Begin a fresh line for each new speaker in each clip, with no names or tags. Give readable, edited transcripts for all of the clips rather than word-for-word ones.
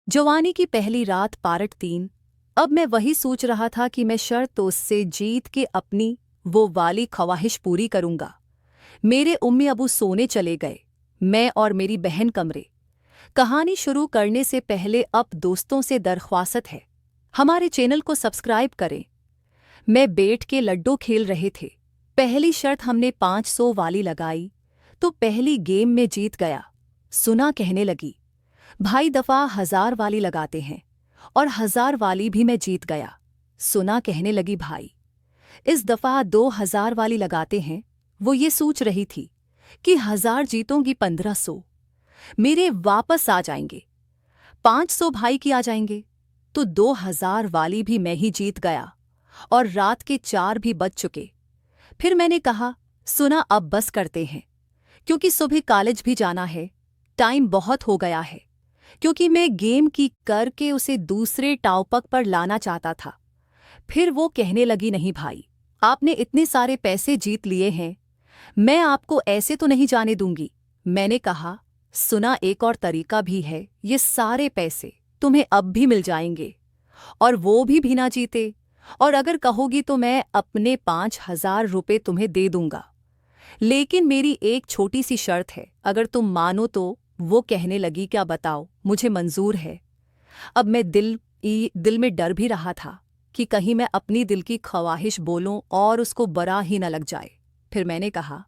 जवानी की पहली रात पार्ट 3। अब मैं वही सोच रहा था कि मैं शर्त उससे जीत के अपनी वो वाली ख्वाहिश पूरी करूंगा। मेरे उम्मी अबू सोने चले गए, मैं और मेरी बहन कमरे। कहानी शुरू करने से पहले अब दोस्तों से दरख्वास्त है, हमारे चैनल को सब्सक्राइब करें। मैं बैठ के लड्डू खेल रहे थे। पहली शर्त हमने 500 वाली लगाई तो पहली गेम में जीत गया। सुना कहने लगी, भाई दफा 1000 वाली लगाते हैं और 1000 वाली भी मैं जीत गया। सुना कहने लगी, भाई इस दफा 2000 वाली लगाते हैं। वो ये सोच रही थी कि 1000 जीतोंगी 1500 मेरे वापस आ जाएंगे, 500 भाई की आ जाएंगे, तो 2000 वाली भी मैं ही जीत गया और रात के 4 भी बज चुके। फिर मैंने कहा, सुना अब बस करते हैं, क्योंकि सुबह कॉलेज भी जाना है, टाइम बहुत हो गया है। क्योंकि मैं गेम की करके उसे दूसरे टॉपिक पर लाना चाहता था। फिर वो कहने लगी, नहीं भाई, आपने इतने सारे पैसे जीत लिए हैं, मैं आपको ऐसे तो नहीं जाने दूंगी। मैंने कहा, सुना एक और तरीका भी है, ये सारे पैसे तुम्हें अब भी मिल जाएंगे और वो भी बिना जीते, और अगर कहोगी तो मैं अपने 5000 रुपये तुम्हें दे दूंगा। लेकिन मेरी एक छोटी सी शर्त है, अगर तुम मानो तो। वो कहने लगी, क्या बताओ, मुझे मंजूर है। अब मैं दिल में डर भी रहा था कि कहीं मैं अपनी दिल की ख्वाहिश बोलूं और उसको बुरा ही न लग जाए। फिर मैंने कहा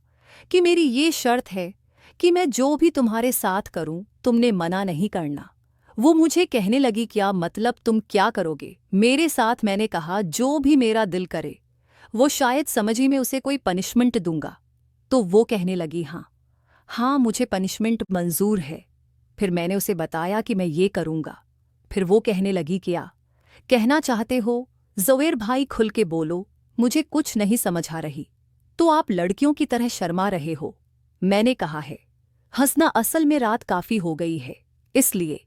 कि मेरी ये शर्त है कि मैं जो भी तुम्हारे साथ करूं तुमने मना नहीं करना। वो मुझे कहने लगी, क्या मतलब, तुम क्या करोगे मेरे साथ? मैंने कहा, जो भी मेरा दिल करे। वो शायद समझी मैं उसे कोई पनिशमेंट दूंगा। तो वो कहने लगी, हाँ मुझे पनिशमेंट मंजूर है। फिर मैंने उसे बताया कि मैं ये करूंगा। फिर वो कहने लगी, क्या कहना चाहते हो ज़ुबैर भाई, खुल के बोलो, मुझे कुछ नहीं समझ आ रही। तो आप लड़कियों की तरह शर्मा रहे हो। मैंने कहा है, हंसना, असल में रात काफ़ी हो गई है, इसलिए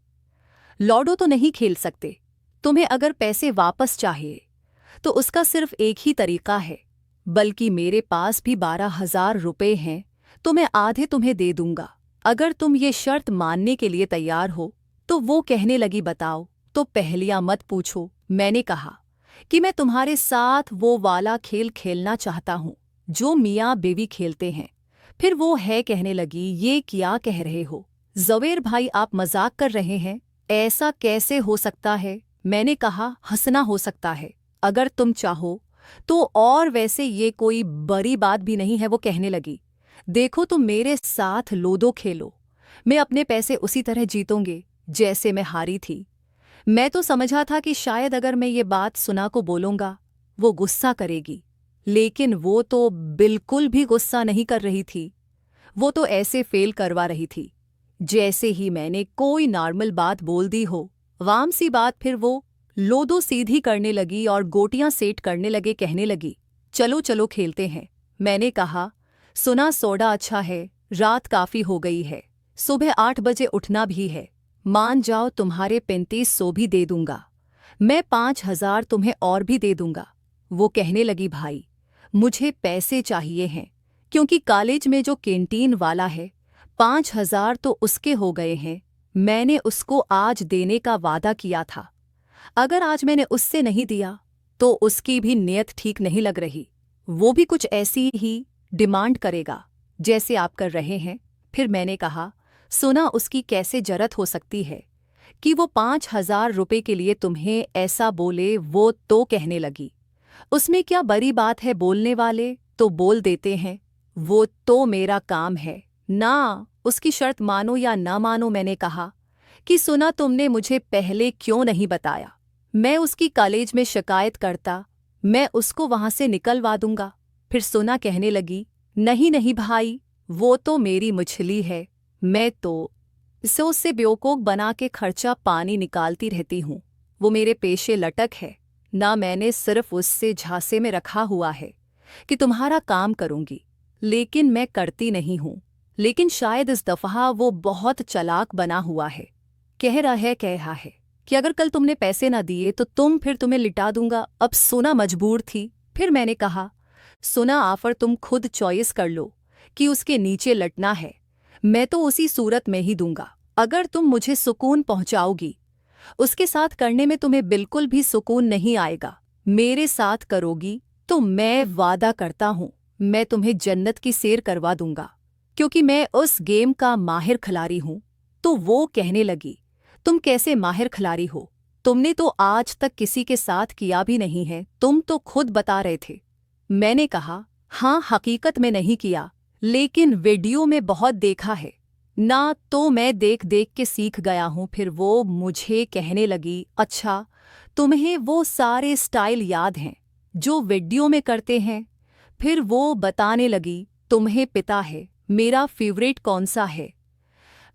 लॉडो तो नहीं खेल सकते। तुम्हें अगर पैसे वापस चाहिए तो उसका सिर्फ एक ही तरीका है, बल्कि मेरे पास भी 12,000 रुपये हैं, तो मैं आधे तुम्हें दे दूंगा अगर तुम ये शर्त मानने के लिए तैयार हो। तो वो कहने लगी, बताओ तो पहेलियां मत पूछो। मैंने कहा कि मैं तुम्हारे साथ वो वाला खेल खेलना चाहता हूँ जो मियाँ बीवी खेलते हैं। फिर वो है कहने लगी, ये क्या कह रहे हो ज़ुबैर भाई, आप मजाक कर रहे हैं, ऐसा कैसे हो सकता है? मैंने कहा, हंसना हो सकता है अगर तुम चाहो तो, और वैसे ये कोई बड़ी बात भी नहीं है। वो कहने लगी, देखो तुम मेरे साथ लूडो खेलो, मैं अपने पैसे उसी तरह जीतूंगी जैसे मैं हारी थी। मैं तो समझा था कि शायद अगर मैं ये बात सुना को बोलूंगा वो गुस्सा करेगी, लेकिन वो तो बिल्कुल भी गुस्सा नहीं कर रही थी। वो तो ऐसे फेल करवा रही थी जैसे ही मैंने कोई नॉर्मल बात बोल दी हो, वाम सी बात। फिर वो लोदो सीधी करने लगी और गोटियां सेट करने लगे। कहने लगी, चलो चलो खेलते हैं। मैंने कहा, सुना सोडा अच्छा है, रात काफ़ी हो गई है, सुबह 8 बजे उठना भी है। मान जाओ तुम्हारे 3500 भी दे दूंगा, मैं 5000 तुम्हें और भी दे दूंगा। वो कहने लगी, भाई मुझे पैसे चाहिए हैं, क्योंकि कॉलेज में जो कैंटीन वाला है 5000 तो उसके हो गए हैं। मैंने उसको आज देने का वादा किया था, अगर आज मैंने उससे नहीं दिया तो उसकी भी नीयत ठीक नहीं लग रही, वो भी कुछ ऐसी ही डिमांड करेगा जैसे आप कर रहे हैं। फिर मैंने कहा, सुना उसकी कैसे जरत हो सकती है कि वो 5000 रुपये के लिए तुम्हें ऐसा बोले। वो तो कहने लगी, उसमें क्या बड़ी बात है, बोलने वाले तो बोल देते हैं, वो तो मेरा काम है ना, उसकी शर्त मानो या ना मानो। मैंने कहा कि सुना तुमने मुझे पहले क्यों नहीं बताया, मैं उसकी कॉलेज में शिकायत करता, मैं उसको वहां से निकलवा दूंगा। फिर सुना कहने लगी, नहीं नहीं भाई, वो तो मेरी मछली है, मैं तो इसे उससे बेवकूफ़ बना के खर्चा पानी निकालती रहती हूँ, वो मेरे पेशे लटक है ना, मैंने सिर्फ उससे झांसे में रखा हुआ है कि तुम्हारा काम करूंगी, लेकिन मैं करती नहीं हूँ। लेकिन शायद इस दफ़ा वो बहुत चालाक बना हुआ है, कह रहा है कि अगर कल तुमने पैसे ना दिए तो फिर तुम्हें लिटा दूंगा। अब सोना मजबूर थी। फिर मैंने कहा, सुना ऑफर तुम खुद चॉइस कर लो कि उसके नीचे लटना है, मैं तो उसी सूरत में ही दूंगा अगर तुम मुझे सुकून पहुंचाओगी। उसके साथ करने में तुम्हें बिल्कुल भी सुकून नहीं आएगा। मेरे साथ करोगी तो मैं वादा करता हूं मैं तुम्हें जन्नत की सैर करवा दूंगा, क्योंकि मैं उस गेम का माहिर खिलाड़ी हूं। तो वो कहने लगी, तुम कैसे माहिर खिलाड़ी हो? तुमने तो आज तक किसी के साथ किया भी नहीं है, तुम तो खुद बता रहे थे। मैंने कहा, हाँ हकीकत में नहीं किया, लेकिन वीडियो में बहुत देखा है ना, तो मैं देख देख के सीख गया हूं। फिर वो मुझे कहने लगी, अच्छा तुम्हें वो सारे स्टाइल याद हैं जो वीडियो में करते हैं? फिर वो बताने लगी, तुम्हें पता है मेरा फेवरेट कौन सा है?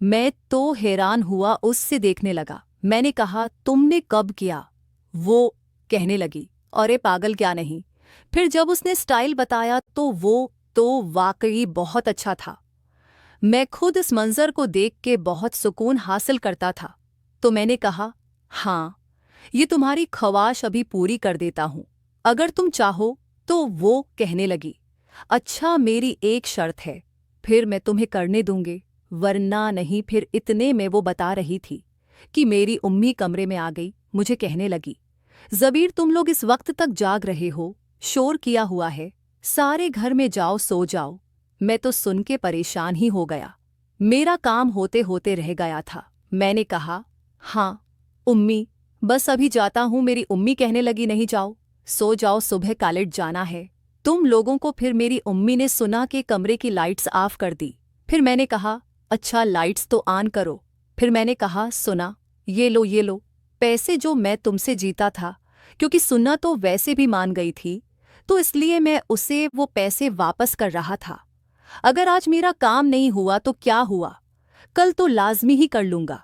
मैं तो हैरान हुआ, उससे देखने लगा। मैंने कहा, तुमने कब किया? वो कहने लगी, अरे पागल क्या नहीं। फिर जब उसने स्टाइल बताया तो वो तो वाकई बहुत अच्छा था। मैं खुद इस मंजर को देख के बहुत सुकून हासिल करता था। तो मैंने कहा, हाँ ये तुम्हारी ख्वाहिश अभी पूरी कर देता हूं अगर तुम चाहो तो। वो कहने लगी, अच्छा मेरी एक शर्त है, फिर मैं तुम्हें करने दूंगी वरना नहीं। फिर इतने में वो बता रही थी कि मेरी उम्मी कमरे में आ गई। मुझे कहने लगी, ज़बीर तुम लोग इस वक्त तक जाग रहे हो, शोर किया हुआ है, सारे घर में जाओ सो जाओ। मैं तो सुन के परेशान ही हो गया, मेरा काम होते होते रह गया था। मैंने कहा, हाँ उम्मी बस अभी जाता हूँ। मेरी उम्मी कहने लगी, नहीं जाओ, सो जाओ, सुबह कॉलेज जाना है तुम लोगों को। फिर मेरी उम्मी ने सुना कि कमरे की लाइट्स ऑफ कर दी। फिर मैंने कहा, अच्छा लाइट्स तो ऑन करो। फिर मैंने कहा, सुना ये लो पैसे जो मैं तुमसे जीता था, क्योंकि सुन्ना तो वैसे भी मान गई थी, तो इसलिए मैं उसे वो पैसे वापस कर रहा था। अगर आज मेरा काम नहीं हुआ तो क्या हुआ, कल तो लाजमी ही कर लूंगा।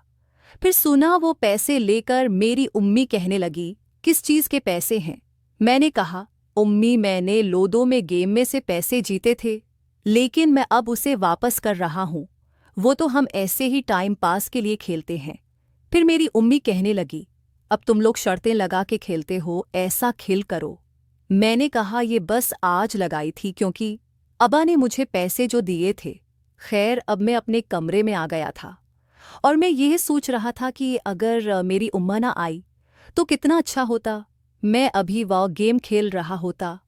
फिर सुना वो पैसे लेकर मेरी उम्मी कहने लगी, किस चीज़ के पैसे हैं? मैंने कहा, उम्मी मैंने लूडो में गेम में से पैसे जीते थे, लेकिन मैं अब उसे वापस कर रहा हूँ। वो तो हम ऐसे ही टाइम पास के लिए खेलते हैं। फिर मेरी उम्मी कहने लगी, अब तुम लोग शर्तें लगा के खेलते हो, ऐसा खेल करो। मैंने कहा, ये बस आज लगाई थी क्योंकि अबा ने मुझे पैसे जो दिए थे। खैर अब मैं अपने कमरे में आ गया था और मैं यह सोच रहा था कि अगर मेरी उम्मा ना आई तो कितना अच्छा होता। मैं अभी वह गेम खेल रहा होता,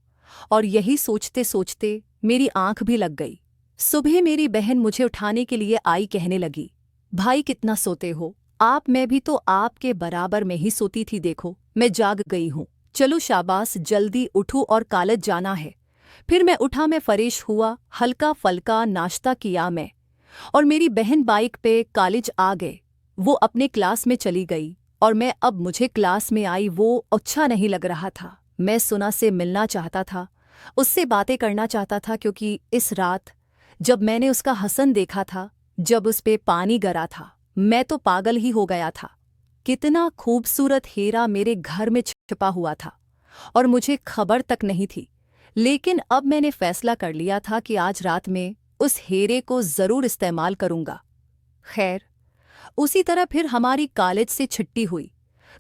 और यही सोचते सोचते मेरी आंख भी लग गई। सुबह मेरी बहन मुझे उठाने के लिए आई, कहने लगी, भाई कितना सोते हो आप? मैं भी तो आपके बराबर में ही सोती थी, देखो मैं जाग गई हूँ। चलो शाबाश, जल्दी उठो और कॉलेज जाना है। फिर मैं उठा, मैं फरेश हुआ, हल्का फल्का नाश्ता किया मैं, और मेरी बहन बाइक पे कॉलेज आ गए। वो अपने क्लास में चली गई और मैं अब मुझे क्लास में आई। वो अच्छा नहीं लग रहा था। मैं सुना से मिलना चाहता था, उससे बातें करना चाहता था, क्योंकि इस रात जब मैंने उसका हसन देखा था, जब उस पे पानी गिरा था, मैं तो पागल ही हो गया था। कितना खूबसूरत हीरा मेरे घर में छिपा हुआ था और मुझे खबर तक नहीं थी। लेकिन अब मैंने फैसला कर लिया था कि आज रात में उस हीरे को ज़रूर इस्तेमाल करूंगा। खैर उसी तरह फिर हमारी कॉलेज से छुट्टी हुई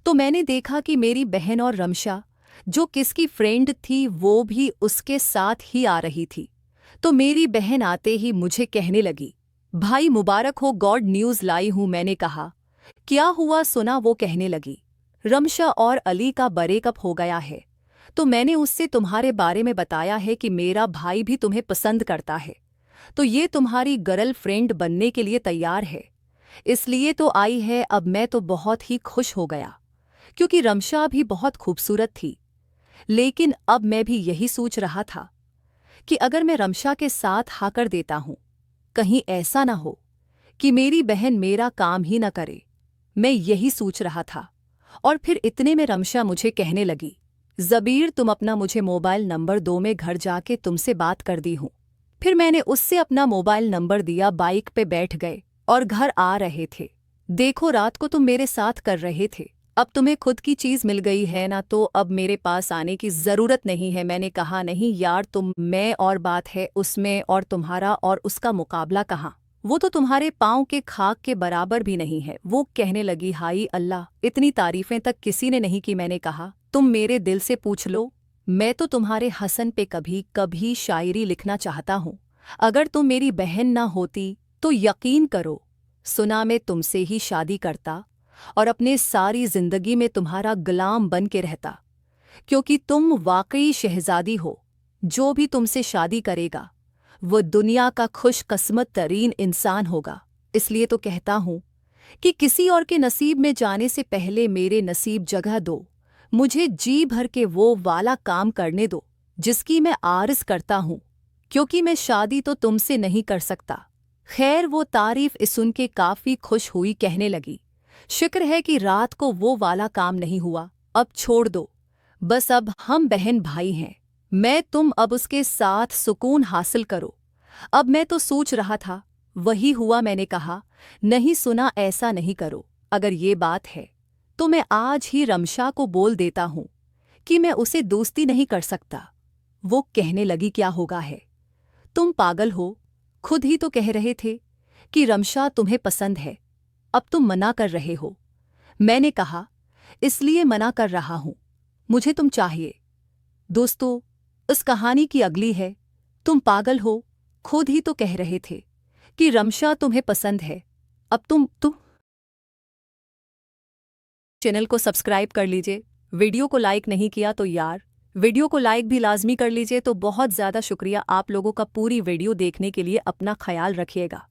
तो मैंने देखा कि मेरी बहन और रमशा, जो किसकी फ्रेंड थी, वो भी उसके साथ ही आ रही थी। तो मेरी बहन आते ही मुझे कहने लगी, भाई मुबारक हो, गॉड न्यूज़ लाई हूं। मैंने कहा, क्या हुआ सुना? वो कहने लगी, रमशा और अली का ब्रेकअप हो गया है, तो मैंने उससे तुम्हारे बारे में बताया है कि मेरा भाई भी तुम्हें पसंद करता है, तो ये तुम्हारी गर्ल फ्रेंड बनने के लिए तैयार है, इसलिए तो आई है। अब मैं तो बहुत ही खुश हो गया, क्योंकि रमशा भी बहुत खूबसूरत थी। लेकिन अब मैं भी यही सोच रहा था कि अगर मैं रमशा के साथ हाँ कर देता हूँ, कहीं ऐसा ना हो कि मेरी बहन मेरा काम ही न करे। मैं यही सोच रहा था, और फिर इतने में रमशा मुझे कहने लगी, ज़बीर तुम अपना मुझे मोबाइल नंबर दो, मैं घर जाके तुमसे बात कर दी हूँ। फिर मैंने उससे अपना मोबाइल नंबर दिया, बाइक पे बैठ गए और घर आ रहे थे। देखो रात को तुम मेरे साथ कर रहे थे, अब तुम्हें खुद की चीज़ मिल गई है ना, तो अब मेरे पास आने की ज़रूरत नहीं है। मैंने कहा, नहीं यार तुम मैं और बात है उसमें, और तुम्हारा और उसका मुकाबला कहाँ, वो तो तुम्हारे पाँव के खाक के बराबर भी नहीं है। वो कहने लगी, हाई अल्लाह, इतनी तारीफें तक किसी ने नहीं की। मैंने कहा, तुम मेरे दिल से पूछ लो, मैं तो तुम्हारे हसन पे कभी कभी शायरी लिखना चाहता हूँ। अगर तुम मेरी बहन ना होती तो यकीन करो सुना मैं तुमसे ही शादी करता, और अपने सारी जिंदगी में तुम्हारा गुलाम बन के रहता, क्योंकि तुम वाकई शहजादी हो। जो भी तुमसे शादी करेगा वो दुनिया का खुशकिस्मत तरीन इंसान होगा। इसलिए तो कहता हूं कि किसी और के नसीब में जाने से पहले मेरे नसीब जगह दो। मुझे जी भर के वो वाला काम करने दो जिसकी मैं आरज़ करता हूं, क्योंकि मैं शादी तो तुमसे नहीं कर सकता। खैर, वो तारीफ सुन के काफ़ी खुश हुई, कहने लगी, शुक्र है कि रात को वो वाला काम नहीं हुआ। अब छोड़ दो, बस अब हम बहन भाई हैं। मैं तुम अब उसके साथ सुकून हासिल करो। अब मैं तो सोच रहा था, वही हुआ। मैंने कहा, नहीं सुना, ऐसा नहीं करो। अगर ये बात है तो मैं आज ही रमशा को बोल देता हूं कि मैं उसे दोस्ती नहीं कर सकता। वो कहने लगी, क्या होगा है, तुम पागल हो? खुद ही तो कह रहे थे कि रमशा तुम्हें पसंद है, अब तुम मना कर रहे हो। मैंने कहा, इसलिए मना कर रहा हूं, मुझे तुम चाहिए। दोस्तों, इस कहानी की अगली है, तुम पागल हो? खुद ही तो कह रहे थे कि रमशा तुम्हें पसंद है, अब तुम चैनल को सब्सक्राइब कर लीजिए। वीडियो को लाइक नहीं किया तो यार वीडियो को लाइक भी लाजमी कर लीजिए। तो बहुत ज़्यादा शुक्रिया आप लोगों का पूरी वीडियो देखने के लिए। अपना ख्याल रखिएगा।